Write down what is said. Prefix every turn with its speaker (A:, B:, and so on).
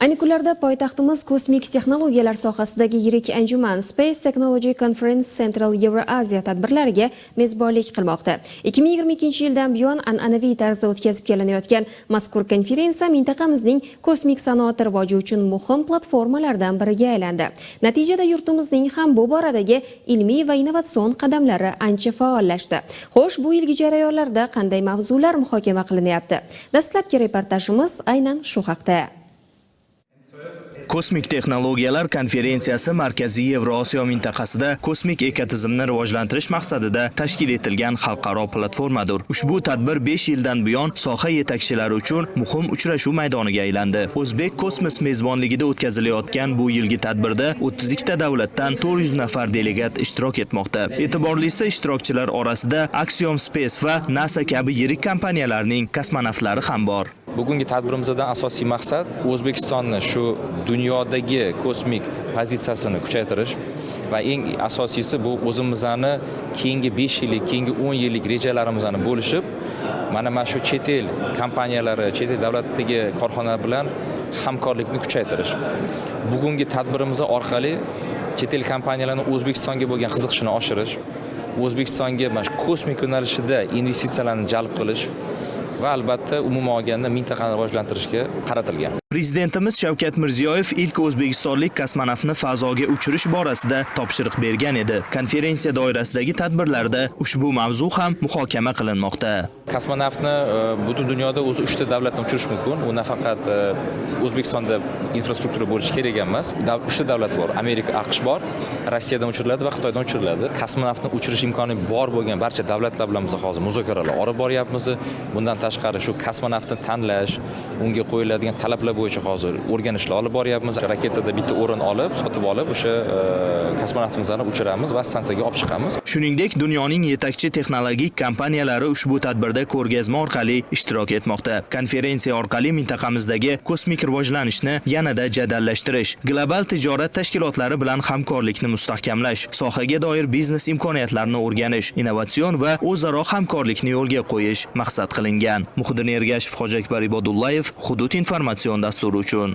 A: Ayni kunlarda poytaxtimiz kosmik texnologiyalar sohasidagi yirik anjuman Space Technology Conference Central Eurasia tadbirlariga mezbonlik qilmoqda. 2022-yildan buyon an'anaviy tarzda o'tkazib kelinayotgan mazkur konferensiya mintaqamizning kosmik sanoati rivoji uchun muhim platformalardan biriga aylandi. Natijada yurtimizning ham bu boradagi ilmiy va innovatsion qadamlari ancha faollashdi. Xo'sh, bu yilgi jarayonlarda qanday mavzular muhokama qilinyapti? Dastlabki reportajimiz aynan shu haqda.
B: Kosmik texnologiyalar konferensiyasi Markaziy Yevrosiyo mintaqasida kosmik ekotizimni rivojlantirish maqsadida tashkil etilgan xalqaro platformadir. Ushbu tadbir 5 yildan buyon soha yetakchilari uchun muhim uchrashuv maydoniga aylandi. O'zbek kosmos mezbonligida o'tkazilayotgan bu yilgi tadbirda 32 ta davlatdan 400 nafar delegat ishtirok etmoqda. E'tiborlisi, ishtirokchilar orasida Axiom Space va NASA kabi yirik kompaniyalarning kosmonavtlari ham bor.
C: Bugungi tadbirimizdan asosiy maqsad O'zbekistonni shu dunyodagi kosmik pozitsiyasini kuchaytirish va eng asosiysi bu o'zimizni keyingi 5 yillik, keyingi 10 yillik rejalarimizni bo'lishib, mana shu chet el kompaniyalari, chet el davlatdagi korxonalar bilan hamkorlikni kuchaytirish. Bugungi tadbirimiz orqali chet el kompaniyalarining O'zbekistonga bo'lgan qiziqishini oshirish, O'zbekistonga mana kosmik yo'nalishida investitsiyalarni jalb qilish va albatta umuman olganda mintaqani rivojlantirishga qaratilgan.
B: Prezidentimiz Shavkat Mirziyoyev ilk o'zbekistonlik kosmonavtni fazoga uchirish borasida topshiriq bergan edi. Konferensiya doirasidagi tadbirlarda ushbu mavzu ham muhokama qilinmoqda.
C: Kosmonavtni butun dunyoda o'zi 3 ta davlatdan uchirish mumkin. U nafaqat O'zbekistonda infrastruktura bo'lishi kerak emas. 3 ta davlat bor. Amerika, AQSh bor, Rossiyadan uchiriladi va Xitoydan uchiriladi. Kosmonavtni uchirish imkoni bor bo'lgan barcha davlatlar bilan biz hozir muzokaralar olib boryapmiz. Bundan tashqari shu kosmonavtni tanlash, unga qo'yiladigan talablar bo'yicha hozir o'rganishlar olib boryapmiz. Raketada bitta o'rin olib, sotib olib, o'sha kosmonavtimizni uchiramiz va stansiyaga olib chiqamiz.
B: Shuningdek, dunyoning yetakchi texnologik kompaniyalari ushbu tadbirda ko'rgazma orqali ishtirok etmoqda. Konferensiya orqali mintaqamizdagi kosmik rivojlanishni yanada jadallashtirish, global tijorat tashkilotlari bilan hamkorlikni mustahkamlash, sohaga doir biznes imkoniyatlarini o'rganish, innovatsion va o'zaro hamkorlikni yo'lga qo'yish maqsad qilingan. Muhiddin Ergashev, Xo'jakbar Ibodullayev, Hudud informatsion dasturi uchun.